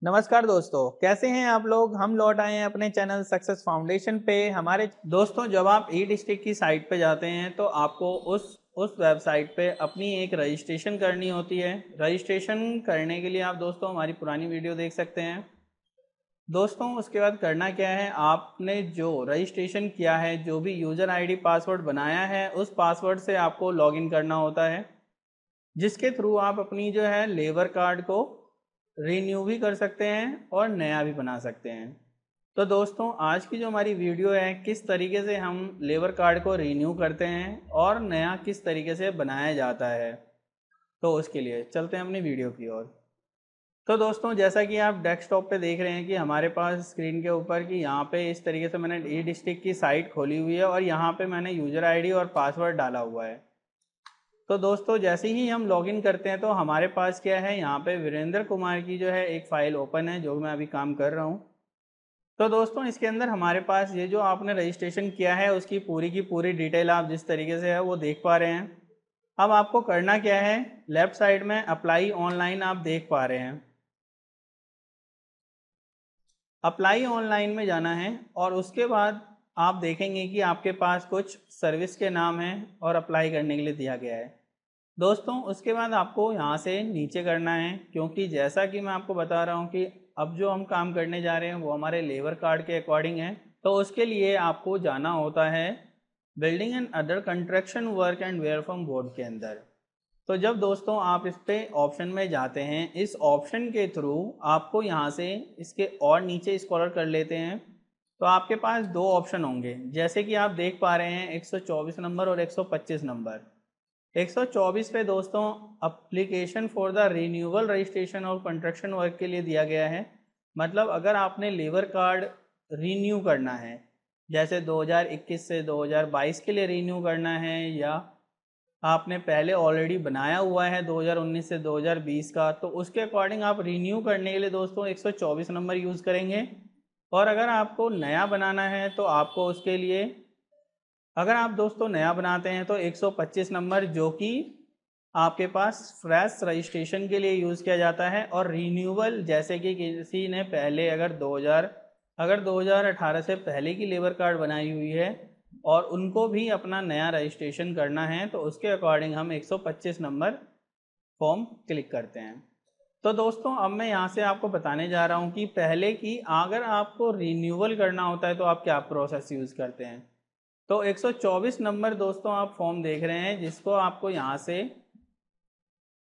नमस्कार दोस्तों, कैसे हैं आप लोग। हम लौट आए हैं अपने चैनल सक्सेस फाउंडेशन पे। हमारे दोस्तों, जब आप ई डिस्ट्रिक्ट की साइट पे जाते हैं तो आपको उस वेबसाइट पे अपनी एक रजिस्ट्रेशन करनी होती है। रजिस्ट्रेशन करने के लिए आप दोस्तों हमारी पुरानी वीडियो देख सकते हैं। दोस्तों, उसके बाद करना क्या है, आपने जो रजिस्ट्रेशन किया है, जो भी यूज़र आईडी पासवर्ड बनाया है, उस पासवर्ड से आपको लॉगिन करना होता है, जिसके थ्रू आप अपनी जो है लेबर कार्ड को रीन्यू भी कर सकते हैं और नया भी बना सकते हैं। तो दोस्तों, आज की जो हमारी वीडियो है, किस तरीके से हम लेबर कार्ड को रीन्यू करते हैं और नया किस तरीके से बनाया जाता है, तो उसके लिए चलते हैं अपनी वीडियो की ओर। तो दोस्तों, जैसा कि आप डेस्कटॉप पे देख रहे हैं कि हमारे पास स्क्रीन के ऊपर कि यहाँ पे इस तरीके से मैंने ई डिस्ट्रिक्ट की साइट खोली हुई है और यहाँ पे मैंने यूज़र आईडी और पासवर्ड डाला हुआ है। तो दोस्तों, जैसे ही हम लॉगिन करते हैं तो हमारे पास क्या है, यहाँ पे वीरेंद्र कुमार की जो है एक फ़ाइल ओपन है, जो मैं अभी काम कर रहा हूँ। तो दोस्तों, इसके अंदर हमारे पास ये जो आपने रजिस्ट्रेशन किया है उसकी पूरी की पूरी डिटेल आप जिस तरीके से है वो देख पा रहे हैं। अब आपको करना क्या है, लेफ्ट साइड में अप्लाई ऑनलाइन आप देख पा रहे हैं। अप्लाई ऑनलाइन में जाना है और उसके बाद आप देखेंगे कि आपके पास कुछ सर्विस के नाम हैं और अप्लाई करने के लिए दिया गया है। दोस्तों, उसके बाद आपको यहाँ से नीचे करना है, क्योंकि जैसा कि मैं आपको बता रहा हूँ कि अब जो हम काम करने जा रहे हैं वो हमारे लेबर कार्ड के अकॉर्डिंग है। तो उसके लिए आपको जाना होता है building and other construction work and welfare board के अंदर। तो जब दोस्तों आप इस पे ऑप्शन में जाते हैं, इस ऑप्शन के थ्रू आपको यहाँ से इसके और नीचे स्क्रॉल कर लेते हैं तो आपके पास दो ऑप्शन होंगे, जैसे कि आप देख पा रहे हैं 124 नंबर और 125 नंबर। 124 पे दोस्तों application for the renewal registration और कंस्ट्रक्शन वर्क के लिए दिया गया है। मतलब अगर आपने लेबर कार्ड रीन्यू करना है, जैसे 2021 से 2022 के लिए रीन्यू करना है, या आपने पहले ऑलरेडी बनाया हुआ है 2019 से 2020 का, तो उसके अकॉर्डिंग आप रीन्यू करने के लिए दोस्तों 124 नंबर यूज़ करेंगे। और अगर आपको नया बनाना है तो आपको उसके लिए, अगर आप दोस्तों नया बनाते हैं तो 125 नंबर, जो कि आपके पास फ्रेश रजिस्ट्रेशन के लिए यूज़ किया जाता है। और रीन्यूअल, जैसे कि किसी ने पहले अगर 2018 से पहले की लेबर कार्ड बनाई हुई है और उनको भी अपना नया रजिस्ट्रेशन करना है, तो उसके अकॉर्डिंग हम 125 नंबर फॉर्म क्लिक करते हैं। तो दोस्तों, अब मैं यहाँ से आपको बताने जा रहा हूँ कि पहले की अगर आपको रीन्यूअल करना होता है तो आप क्या प्रोसेस यूज़ करते हैं। तो 124 नंबर दोस्तों आप फॉर्म देख रहे हैं, जिसको आपको यहाँ से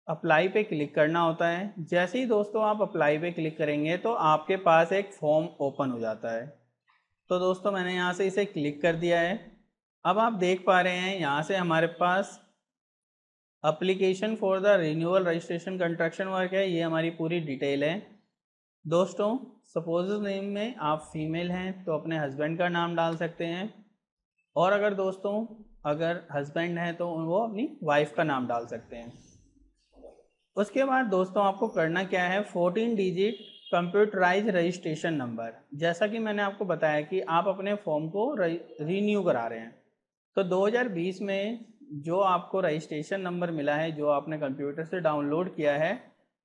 अप्लाई पे क्लिक करना होता है। जैसे ही दोस्तों आप अप्लाई पे क्लिक करेंगे तो आपके पास एक फॉर्म ओपन हो जाता है। तो दोस्तों, मैंने यहाँ से इसे क्लिक कर दिया है। अब आप देख पा रहे हैं यहाँ से हमारे पास application for the renewal registration construction work है, ये हमारी पूरी डिटेल है। दोस्तों, सपोज नेम में आप फीमेल हैं तो अपने हस्बैंड का नाम डाल सकते हैं, और अगर दोस्तों अगर हस्बैंड है तो वो अपनी वाइफ का नाम डाल सकते हैं। उसके बाद दोस्तों आपको करना क्या है, 14 डिजिट कंप्यूटराइज रजिस्ट्रेशन नंबर। जैसा कि मैंने आपको बताया कि आप अपने फॉर्म को रीन्यू करा रहे हैं, तो 2020 में जो आपको रजिस्ट्रेशन नंबर मिला है, जो आपने कंप्यूटर से डाउनलोड किया है,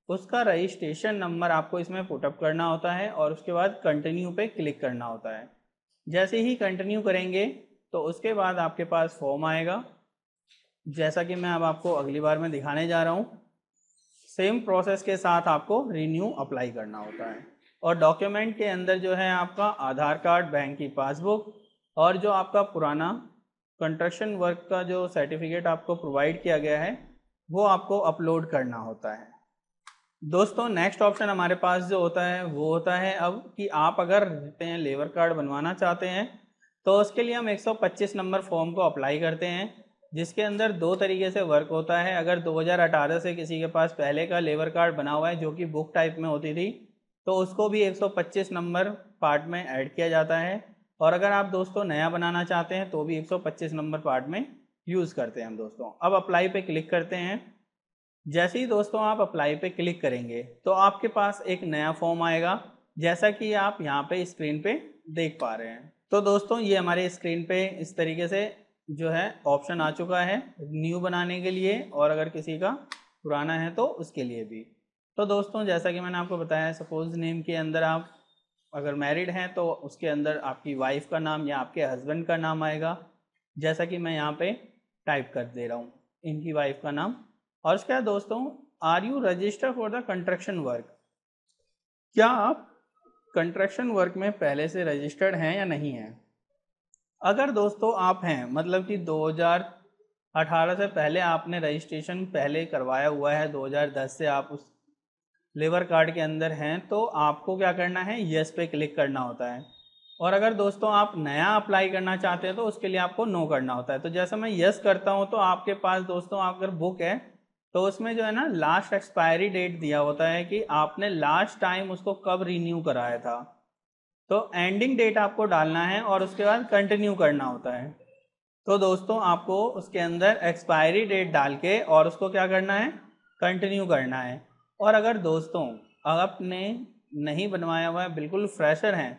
उसका रजिस्ट्रेशन नंबर आपको इसमें पुटअप करना होता है और उसके बाद कंटिन्यू पे क्लिक करना होता है। जैसे ही कंटिन्यू करेंगे तो उसके बाद आपके पास फॉर्म आएगा, जैसा कि मैं अब आपको अगली बार में दिखाने जा रहा हूँ। सेम प्रोसेस के साथ आपको रीन्यू अप्लाई करना होता है। और डॉक्यूमेंट के अंदर जो है आपका आधार कार्ड, बैंक की पासबुक और जो आपका पुराना कंस्ट्रक्शन वर्क का जो सर्टिफिकेट आपको प्रोवाइड किया गया है वो आपको अपलोड करना होता है। दोस्तों, नेक्स्ट ऑप्शन हमारे पास जो होता है वो होता है अब कि आप अगर लेबर कार्ड बनवाना चाहते हैं तो उसके लिए हम 125 नंबर फॉर्म को अप्लाई करते हैं, जिसके अंदर दो तरीके से वर्क होता है। अगर 2018 से किसी के पास पहले का लेबर कार्ड बना हुआ है जो कि बुक टाइप में होती थी, तो उसको भी 125 नंबर पार्ट में ऐड किया जाता है। और अगर आप दोस्तों नया बनाना चाहते हैं तो भी 125 नंबर पार्ट में यूज़ करते हैं हम दोस्तों। अब अप्लाई पे क्लिक करते हैं। जैसे ही दोस्तों आप अप्लाई पे क्लिक करेंगे तो आपके पास एक नया फॉर्म आएगा, जैसा कि आप यहाँ पे स्क्रीन पे देख पा रहे हैं। तो दोस्तों, ये हमारे स्क्रीन पे इस तरीके से जो है ऑप्शन आ चुका है न्यू बनाने के लिए, और अगर किसी का पुराना है तो उसके लिए भी। तो दोस्तों जैसा कि मैंने आपको बताया, सपोज नेम के अंदर आप अगर मैरिड हैं तो उसके अंदर आपकी वाइफ का नाम या आपके हस्बैंड का नाम आएगा, जैसा कि मैं यहाँ पे टाइप कर दे रहा हूँ इनकी वाइफ का नाम। और उसके बाद दोस्तों, are you register for the construction work, क्या आप कंस्ट्रक्शन वर्क में पहले से रजिस्टर्ड हैं या नहीं हैं। अगर दोस्तों आप हैं, मतलब कि 2018 से पहले आपने रजिस्ट्रेशन पहले करवाया हुआ है, 2010 से आप उस लेबर कार्ड के अंदर हैं, तो आपको क्या करना है, यस पे क्लिक करना होता है। और अगर दोस्तों आप नया अप्लाई करना चाहते हैं तो उसके लिए आपको नो करना होता है। तो जैसा मैं यस करता हूं तो आपके पास दोस्तों अगर बुक है तो उसमें जो है ना लास्ट एक्सपायरी डेट दिया होता है कि आपने लास्ट टाइम उसको कब रिन्यू कराया था। तो एंडिंग डेट आपको डालना है और उसके बाद कंटिन्यू करना होता है। तो दोस्तों आपको उसके अंदर एक्सपायरी डेट डाल के और उसको क्या करना है, कंटिन्यू करना है। और अगर दोस्तों आपने नहीं बनवाया हुआ है, बिल्कुल फ्रेशर हैं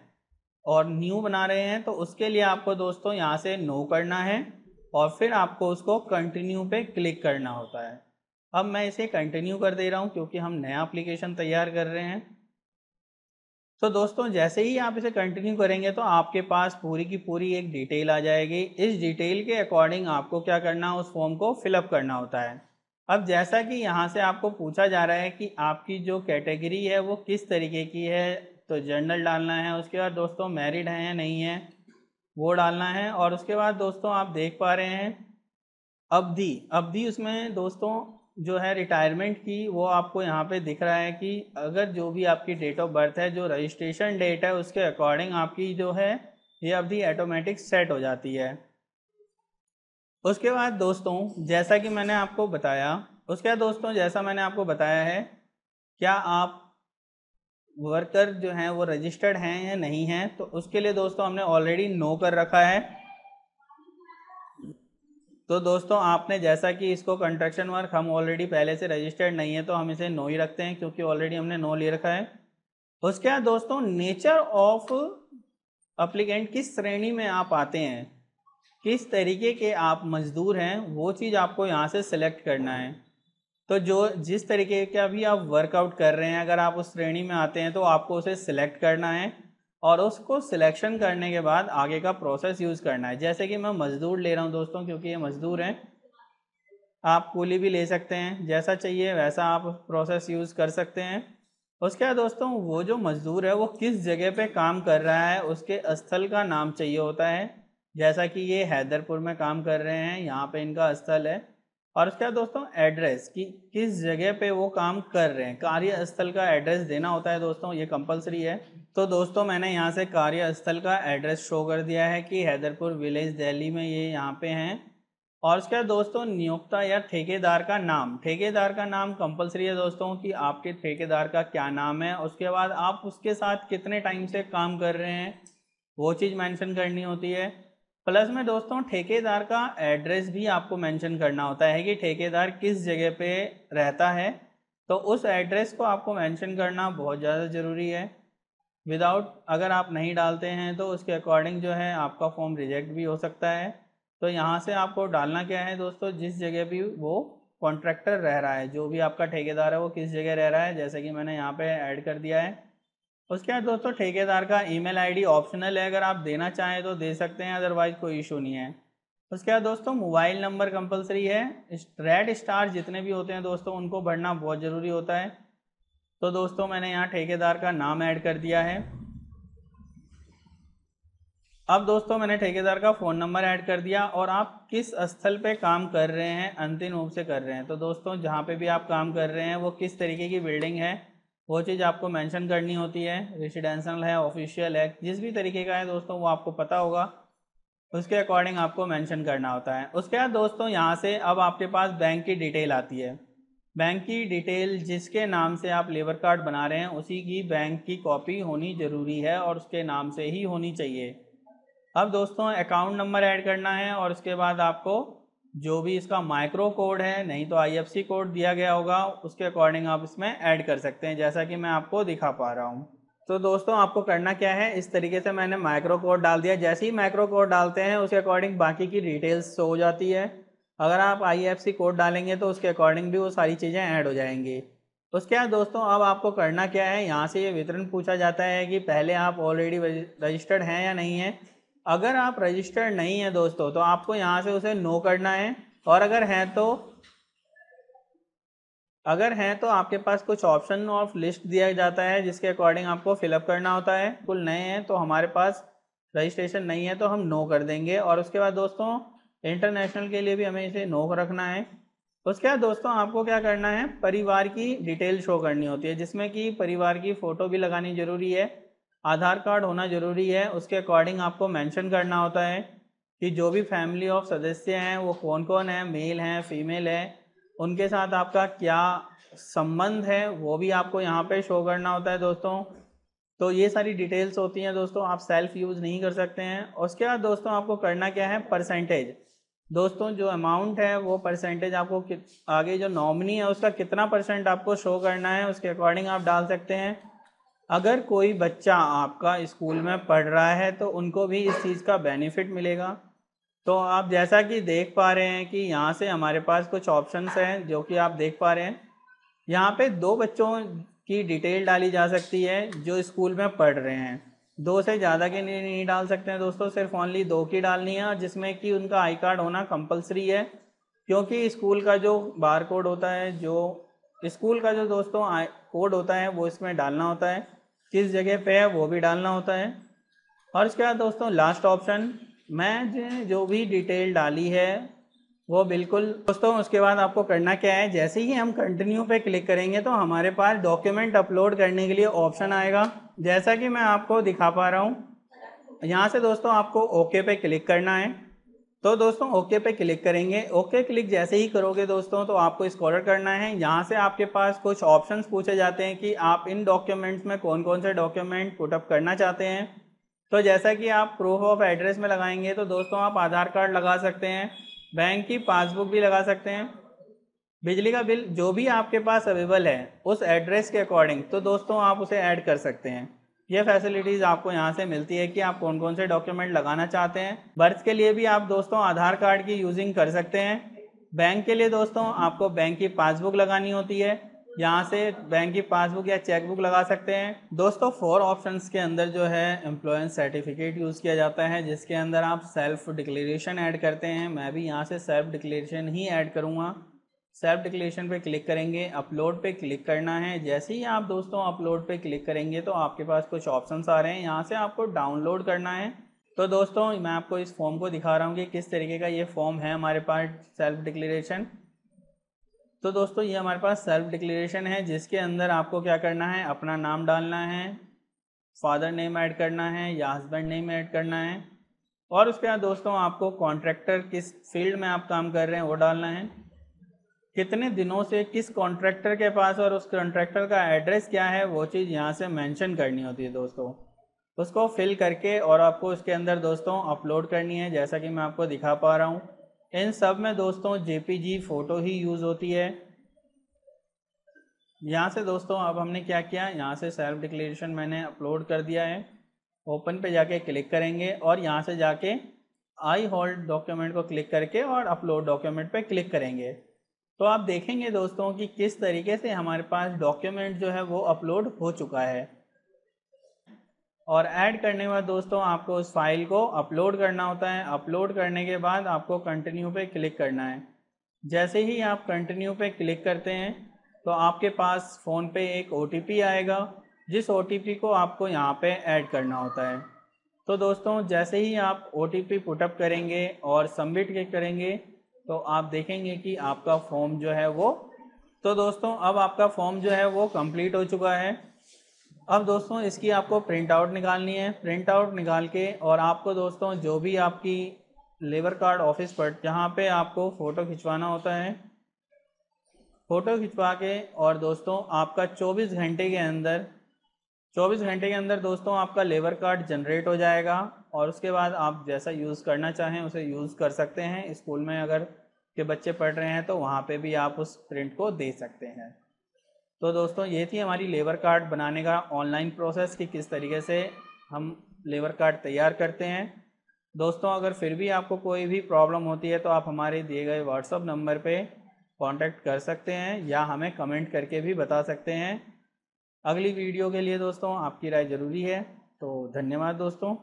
और न्यू बना रहे हैं, तो उसके लिए आपको दोस्तों यहाँ से नो करना है और फिर आपको उसको कंटिन्यू पे क्लिक करना होता है। अब मैं इसे कंटिन्यू कर दे रहा हूँ क्योंकि हम नया एप्लीकेशन तैयार कर रहे हैं। तो दोस्तों जैसे ही आप इसे कंटिन्यू करेंगे तो आपके पास पूरी की पूरी एक डिटेल आ जाएगी। इस डिटेल के अकॉर्डिंग आपको क्या करना है, उस फॉर्म को फिलअप करना होता है। अब जैसा कि यहाँ से आपको पूछा जा रहा है कि आपकी जो कैटेगरी है वो किस तरीके की है, तो जनरल डालना है। उसके बाद दोस्तों मैरिड हैं या नहीं है वो डालना है। और उसके बाद दोस्तों आप देख पा रहे हैं अवधि, अवधि उसमें दोस्तों जो है रिटायरमेंट की, वो आपको यहाँ पे दिख रहा है कि अगर जो भी आपकी डेट ऑफ बर्थ है, जो रजिस्ट्रेशन डेट है, उसके अकॉर्डिंग आपकी जो है ये अवधि ऑटोमेटिक सेट हो जाती है। उसके बाद दोस्तों जैसा कि मैंने आपको बताया, उसके बाद दोस्तों जैसा मैंने आपको बताया है, क्या आप वर्कर जो हैं वो रजिस्टर्ड हैं या नहीं हैं, तो उसके लिए दोस्तों हमने ऑलरेडी नो कर रखा है। तो दोस्तों आपने जैसा कि इसको कंस्ट्रक्शन वर्क हम ऑलरेडी पहले से रजिस्टर्ड नहीं है तो हम इसे नो ही रखते हैं क्योंकि ऑलरेडी हमने नो ले रखा है। उसके बाद दोस्तों नेचर ऑफ अप्लीकेंट, किस श्रेणी में आप आते हैं, किस तरीके के आप मजदूर हैं, वो चीज़ आपको यहाँ से सिलेक्ट करना है। तो जो जिस तरीके का भी आप वर्कआउट कर रहे हैं, अगर आप उस श्रेणी में आते हैं तो आपको उसे सिलेक्ट करना है और उसको सिलेक्शन करने के बाद आगे का प्रोसेस यूज़ करना है। जैसे कि मैं मज़दूर ले रहा हूँ दोस्तों क्योंकि ये मज़दूर हैं, आप कूली भी ले सकते हैं, जैसा चाहिए वैसा आप प्रोसेस यूज़ कर सकते हैं। उसके बाद दोस्तों वो जो मज़दूर है वो किस जगह पे काम कर रहा है उसके स्थल का नाम चाहिए होता है। जैसा कि ये हैदरपुर में काम कर रहे हैं, यहाँ पे इनका स्थल है। और उसके बाद दोस्तों एड्रेस कि किस जगह पे वो काम कर रहे हैं, कार्यस्थल का एड्रेस देना होता है दोस्तों, ये कंपलसरी है। तो दोस्तों मैंने यहाँ से कार्यस्थल का एड्रेस शो कर दिया है कि हैदरपुर विलेज दिल्ली में ये यहाँ पे हैं। और उसके बाद दोस्तों नियोक्ता या ठेकेदार का नाम, ठेकेदार का नाम कंपलसरी है दोस्तों कि आपके ठेकेदार का क्या नाम है। उसके बाद आप उसके साथ कितने टाइम से काम कर रहे हैं वो चीज़ मेंशन करनी होती है। प्लस में दोस्तों ठेकेदार का एड्रेस भी आपको मेंशन करना होता है कि ठेकेदार किस जगह पे रहता है, तो उस एड्रेस को आपको मेंशन करना बहुत ज़्यादा ज़रूरी है। विदाउट अगर आप नहीं डालते हैं तो उसके अकॉर्डिंग जो है आपका फॉर्म रिजेक्ट भी हो सकता है। तो यहाँ से आपको डालना क्या है दोस्तों, जिस जगह भी वो कॉन्ट्रैक्टर रह रहा है, जो भी आपका ठेकेदार है वो किस जगह रह रहा है, जैसे कि मैंने यहाँ पे ऐड कर दिया है। उसके बाद दोस्तों ठेकेदार का ईमेल आईडी ऑप्शनल है, अगर आप देना चाहें तो दे सकते हैं, अदरवाइज कोई इशू नहीं है। उसके बाद दोस्तों मोबाइल नंबर कंपलसरी है, रेड स्टार जितने भी होते हैं दोस्तों उनको भरना बहुत ज़रूरी होता है। तो दोस्तों मैंने यहाँ ठेकेदार का नाम ऐड कर दिया है। अब दोस्तों मैंने ठेकेदार का फ़ोन नंबर ऐड कर दिया और आप किस स्थल पे काम कर रहे हैं, अंतिम रूप से कर रहे हैं। तो दोस्तों जहाँ पे भी आप काम कर रहे हैं वो किस तरीके की बिल्डिंग है वो चीज़ आपको मेंशन करनी होती है, रेजिडेंशियल है, ऑफिशियल है, जिस भी तरीके का है दोस्तों वो आपको पता होगा, उसके अकॉर्डिंग आपको मेंशन करना होता है। उसके बाद दोस्तों यहाँ से अब आपके पास बैंक की डिटेल आती है। बैंक की डिटेल जिसके नाम से आप लेबर कार्ड बना रहे हैं उसी की बैंक की कॉपी होनी ज़रूरी है और उसके नाम से ही होनी चाहिए। अब दोस्तों अकाउंट नंबर ऐड करना है और उसके बाद आपको जो भी इसका माइक्रो कोड है, नहीं तो आईएफएससी कोड दिया गया होगा, उसके अकॉर्डिंग आप इसमें ऐड कर सकते हैं, जैसा कि मैं आपको दिखा पा रहा हूँ। तो दोस्तों आपको करना क्या है, इस तरीके से मैंने माइक्रो कोड डाल दिया। जैसे ही माइक्रो कोड डालते हैं उसके अकॉर्डिंग बाकी की डिटेल्स शो हो जाती है। अगर आप आईएफएससी कोड डालेंगे तो उसके अकॉर्डिंग भी वो सारी चीज़ें ऐड हो जाएंगी। उसके बाद दोस्तों अब आपको करना क्या है, यहाँ से ये विवरण पूछा जाता है कि पहले आप ऑलरेडी रजिस्टर्ड हैं या नहीं है। अगर आप रजिस्टर्ड नहीं है दोस्तों तो आपको यहाँ से उसे नो करना है, और अगर हैं तो आपके पास कुछ ऑप्शन ऑफ लिस्ट दिया जाता है जिसके अकॉर्डिंग आपको फिलअप करना होता है। बिल्कुल नए हैं तो हमारे पास रजिस्ट्रेशन नहीं है तो हम नो कर देंगे, और उसके बाद दोस्तों इंटरनेशनल के लिए भी हमें इसे नो रखना है। उसके बाद दोस्तों आपको क्या करना है, परिवार की डिटेल शो करनी होती है जिसमें कि परिवार की फ़ोटो भी लगानी ज़रूरी है, आधार कार्ड होना ज़रूरी है। उसके अकॉर्डिंग आपको मेंशन करना होता है कि जो भी फैमिली ऑफ सदस्य हैं वो कौन कौन है, मेल हैं फीमेल है, उनके साथ आपका क्या संबंध है वो भी आपको यहाँ पे शो करना होता है दोस्तों। तो ये सारी डिटेल्स होती हैं दोस्तों, आप सेल्फ यूज़ नहीं कर सकते हैं। उसके बाद दोस्तों आपको करना क्या है, परसेंटेज। दोस्तों जो अमाउंट है वो परसेंटेज आपको आगे जो नॉमिनी है उसका कितना परसेंट आपको शो करना है उसके अकॉर्डिंग आप डाल सकते हैं। अगर कोई बच्चा आपका स्कूल में पढ़ रहा है तो उनको भी इस चीज़ का बेनिफिट मिलेगा। तो आप जैसा कि देख पा रहे हैं कि यहाँ से हमारे पास कुछ ऑप्शंस हैं जो कि आप देख पा रहे हैं। यहाँ पे 2 बच्चों की डिटेल डाली जा सकती है जो स्कूल में पढ़ रहे हैं, 2 से ज़्यादा के नहीं डाल सकते हैं दोस्तों, सिर्फ ओनली 2 की डालनी है, जिसमें कि उनका आई कार्ड होना कंपलसरी है। क्योंकि स्कूल का जो बार कोड होता है, जो स्कूल का जो दोस्तों कोड होता है वो इसमें डालना होता है, किस जगह पे है वो भी डालना होता है। और इसके बाद दोस्तों लास्ट ऑप्शन, मैं जो भी डिटेल डाली है वो बिल्कुल दोस्तों। उसके बाद आपको करना क्या है, जैसे ही हम कंटिन्यू पे क्लिक करेंगे तो हमारे पास डॉक्यूमेंट अपलोड करने के लिए ऑप्शन आएगा, जैसा कि मैं आपको दिखा पा रहा हूँ। यहाँ से दोस्तों आपको ओके पे क्लिक करना है। तो दोस्तों ओके पे क्लिक करेंगे, ओके क्लिक जैसे ही करोगे दोस्तों तो आपको स्क्रॉल करना है। यहाँ से आपके पास कुछ ऑप्शंस पूछे जाते हैं कि आप इन डॉक्यूमेंट्स में कौन कौन से डॉक्यूमेंट पुटअप करना चाहते हैं। तो जैसा कि आप प्रूफ ऑफ एड्रेस में लगाएंगे तो दोस्तों आप आधार कार्ड लगा सकते हैं, बैंक की पासबुक भी लगा सकते हैं, बिजली का बिल जो भी आपके पास अवेलेबल है उस एड्रेस के अकॉर्डिंग तो दोस्तों आप उसे ऐड कर सकते हैं। ये फैसिलिटीज़ आपको यहाँ से मिलती है कि आप कौन कौन से डॉक्यूमेंट लगाना चाहते हैं। बर्थ के लिए भी आप दोस्तों आधार कार्ड की यूजिंग कर सकते हैं। बैंक के लिए दोस्तों आपको बैंक की पासबुक लगानी होती है, यहाँ से बैंक की पासबुक या चेकबुक लगा सकते हैं। दोस्तों 4 ऑप्शंस के अंदर जो है एम्प्लॉयमेंट सर्टिफिकेट यूज़ किया जाता है जिसके अंदर आप सेल्फ डिक्लेरेशन ऐड करते हैं। मैं भी यहाँ से सेल्फ डिक्लेरेशन ही ऐड करूँगा। सेल्फ डिक्लेरेशन पे क्लिक करेंगे, अपलोड पे क्लिक करना है। जैसे ही आप दोस्तों अपलोड पे क्लिक करेंगे तो आपके पास कुछ ऑप्शंस आ रहे हैं, यहाँ से आपको डाउनलोड करना है। तो दोस्तों मैं आपको इस फॉर्म को दिखा रहा हूँ कि किस तरीके का ये फॉर्म है हमारे पास सेल्फ डिक्लेरेशन। तो दोस्तों ये हमारे पास सेल्फ डिक्लेरेशन है जिसके अंदर आपको क्या करना है, अपना नाम डालना है, फादर नेम ऐड करना है या हस्बैंड नेम ऐड करना है, और उसके बाद दोस्तों आपको कॉन्ट्रैक्टर किस फील्ड में आप काम कर रहे हैं वो डालना है, कितने दिनों से किस कॉन्ट्रैक्टर के पास और उस कॉन्ट्रैक्टर का एड्रेस क्या है वो चीज़ यहाँ से मेंशन करनी होती है दोस्तों। उसको फिल करके और आपको उसके अंदर दोस्तों अपलोड करनी है जैसा कि मैं आपको दिखा पा रहा हूँ। इन सब में दोस्तों जेपीजी फ़ोटो ही यूज़ होती है। यहाँ से दोस्तों अब हमने क्या किया, यहाँ से सेल्फ डिक्लेरेशन मैंने अपलोड कर दिया है। ओपन पे जाके क्लिक करेंगे और यहाँ से जाके आई होल्ड डॉक्यूमेंट को क्लिक करके और अपलोड डॉक्यूमेंट पे क्लिक करेंगे तो आप देखेंगे दोस्तों कि किस तरीके से हमारे पास डॉक्यूमेंट जो है वो अपलोड हो चुका है। और ऐड करने के बाद दोस्तों आपको उस फाइल को अपलोड करना होता है। अपलोड करने के बाद आपको कंटिन्यू पे क्लिक करना है। जैसे ही आप कंटिन्यू पे क्लिक करते हैं तो आपके पास फ़ोन पे एक OTP आएगा, जिस OTP को आपको यहाँ पे ऐड करना होता है। तो दोस्तों जैसे ही आप OTP पुटअप करेंगे और सबमिट क्लिक करेंगे तो आप देखेंगे कि आपका फॉर्म जो है वो, तो दोस्तों अब आपका फॉर्म जो है वो कंप्लीट हो चुका है। अब दोस्तों इसकी आपको प्रिंट आउट निकालनी है। प्रिंट आउट निकाल के और आपको दोस्तों जो भी आपकी लेबर कार्ड ऑफिस पर जहाँ पे आपको फ़ोटो खिंचवाना होता है, फ़ोटो खिंचवा के और दोस्तों आपका 24 घंटे के अंदर दोस्तों आपका लेबर कार्ड जनरेट हो जाएगा। और उसके बाद आप जैसा यूज़ करना चाहें उसे यूज़ कर सकते हैं। स्कूल में अगर के बच्चे पढ़ रहे हैं तो वहाँ पे भी आप उस प्रिंट को दे सकते हैं। तो दोस्तों ये थी हमारी लेबर कार्ड बनाने का ऑनलाइन प्रोसेस कि किस तरीके से हम लेबर कार्ड तैयार करते हैं। दोस्तों अगर फिर भी आपको कोई भी प्रॉब्लम होती है तो आप हमारे दिए गए व्हाट्सअप नंबर पे कांटेक्ट कर सकते हैं या हमें कमेंट करके भी बता सकते हैं। अगली वीडियो के लिए दोस्तों आपकी राय ज़रूरी है। तो धन्यवाद दोस्तों।